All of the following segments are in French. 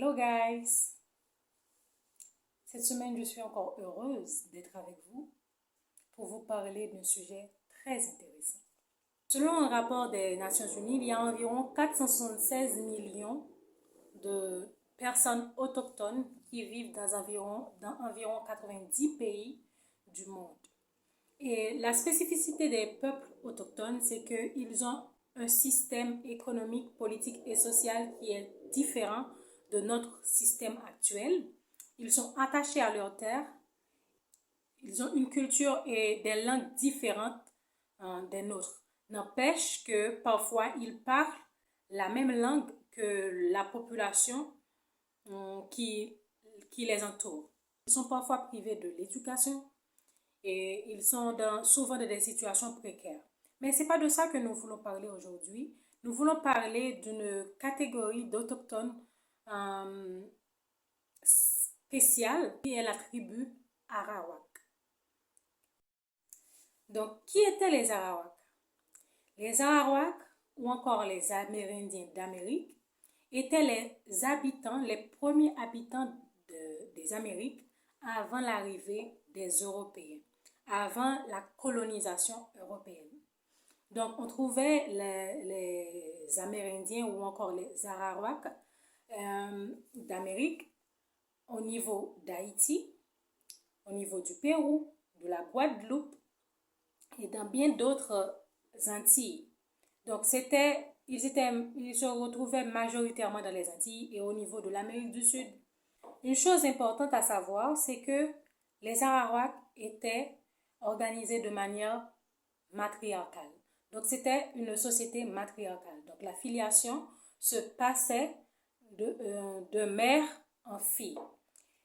Hello guys! Cette semaine, je suis encore heureuse d'être avec vous pour vous parler d'un sujet très intéressant. Selon un rapport des Nations Unies, il y a environ 476 millions de personnes autochtones qui vivent dans environ 90 pays du monde. Et la spécificité des peuples autochtones, c'est qu'ils ont un système économique, politique et social qui est différent de notre système actuel. Ils sont attachés à leur terre. Ils ont une culture et des langues différentes des nôtres. N'empêche que parfois ils parlent la même langue que la population qui les entoure. Ils sont parfois privés de l'éducation et ils sont souvent dans des situations précaires. Mais ce n'est pas de ça que nous voulons parler aujourd'hui. Nous voulons parler d'une catégorie d'autochtones spéciale qui est la tribu Arawak. Donc, qui étaient les Arawaks? Les Arawaks, ou encore les Amérindiens d'Amérique, étaient les premiers habitants des Amériques avant l'arrivée des Européens, avant la colonisation européenne. Donc, on trouvait les Amérindiens ou encore les Arawaks d'Amérique au niveau d'Haïti, au niveau du Pérou, de la Guadeloupe et dans bien d'autres Antilles. Donc, ils se retrouvaient majoritairement dans les Antilles et au niveau de l'Amérique du Sud. Une chose importante à savoir, c'est que les Arawaks étaient organisés de manière matriarcale. Donc, c'était une société matriarcale. Donc, la filiation se passait de mère en fille.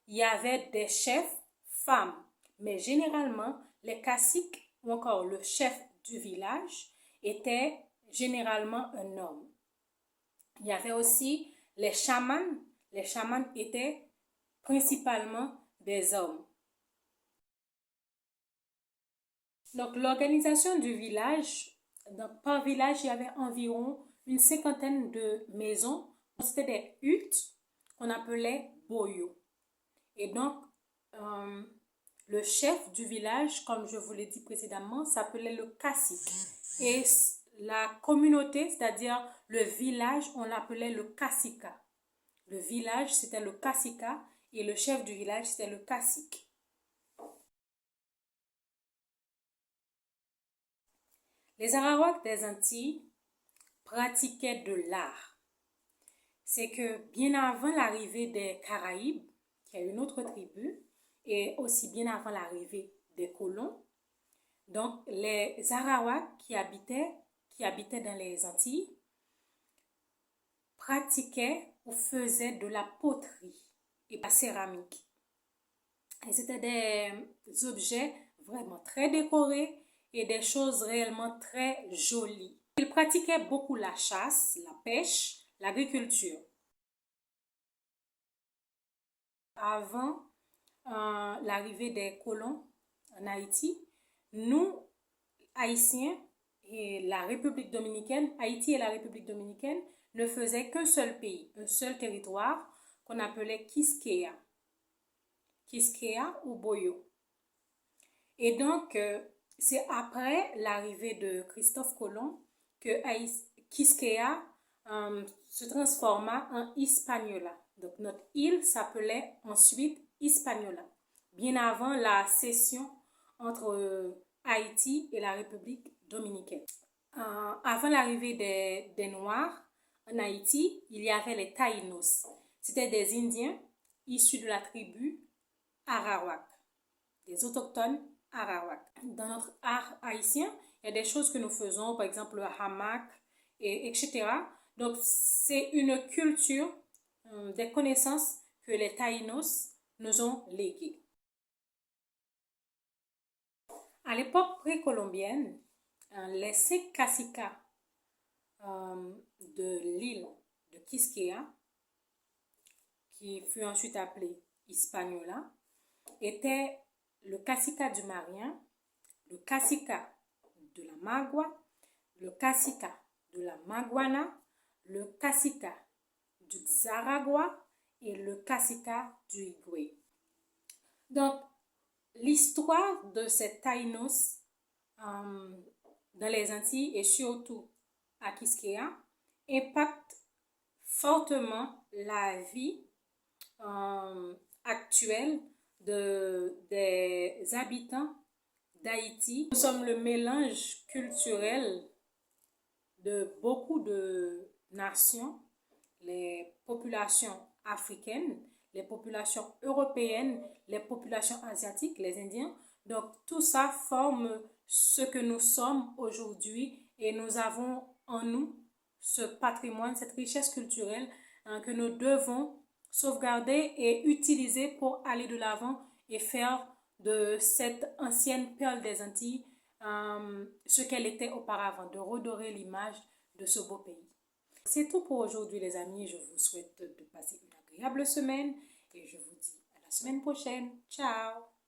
Il y avait des chefs femmes, mais généralement, les caciques ou encore le chef du village était généralement un homme. Il y avait aussi les chamans. Les chamans étaient principalement des hommes. Donc, l'organisation du village, donc par village, il y avait environ une cinquantaine de maisons. C'était des huttes qu'on appelait boyaux. Et donc, le chef du village, comme je vous l'ai dit précédemment, s'appelait le cacique. Et la communauté, c'est-à-dire le village, on l'appelait le cacica. Le village, c'était le cacica et le chef du village, c'était le cacique. Les Arawaks des Antilles pratiquaient de l'art. C'est que bien avant l'arrivée des Caraïbes, qui est une autre tribu, et aussi bien avant l'arrivée des colons, donc les Arawaks qui habitaient dans les Antilles pratiquaient ou faisaient de la poterie et de la céramique. Et c'était des objets vraiment très décorés et des choses réellement très jolies. Ils pratiquaient beaucoup la chasse, la pêche, l'agriculture. Avant l'arrivée des colons en Haïti, nous, Haïtiens et la République dominicaine, Haïti et la République dominicaine ne faisaient qu'un seul pays, un seul territoire qu'on appelait Quisqueya. Quisqueya ou Boyo. Et donc, c'est après l'arrivée de Christophe Colomb que Quisqueya se transforma en Hispaniola. Donc, notre île s'appelait ensuite Hispaniola, bien avant la cession entre Haïti et la République dominicaine. Avant l'arrivée des Noirs en Haïti, il y avait les Taïnos. C'était des Indiens issus de la tribu Arawak, des autochtones Arawak. Dans notre art haïtien, il y a des choses que nous faisons, par exemple le hamac, etc. Donc, c'est une culture, des connaissances que les Taïnos nous ont léguées. À l'époque précolombienne, les 5 caciques de l'île de Quisqueya, qui fut ensuite appelée Hispaniola, étaient le cacica du Marien, le cacica de la Magua, le cacica de la Maguana, le cacica du Xaragua et le Cacica du Higüey. Donc, l'histoire de ces Taïnos dans les Antilles et surtout à Quisqueya impacte fortement la vie actuelle des habitants d'Haïti. Nous sommes le mélange culturel de beaucoup de nations, les populations africaines, les populations européennes, les populations asiatiques, les Indiens. Donc, tout ça forme ce que nous sommes aujourd'hui et nous avons en nous ce patrimoine, cette richesse culturelle que nous devons sauvegarder et utiliser pour aller de l'avant et faire de cette ancienne perle des Antilles ce qu'elle était auparavant, de redorer l'image de ce beau pays. C'est tout pour aujourd'hui les amis, je vous souhaite de passer une agréable semaine et je vous dis à la semaine prochaine. Ciao!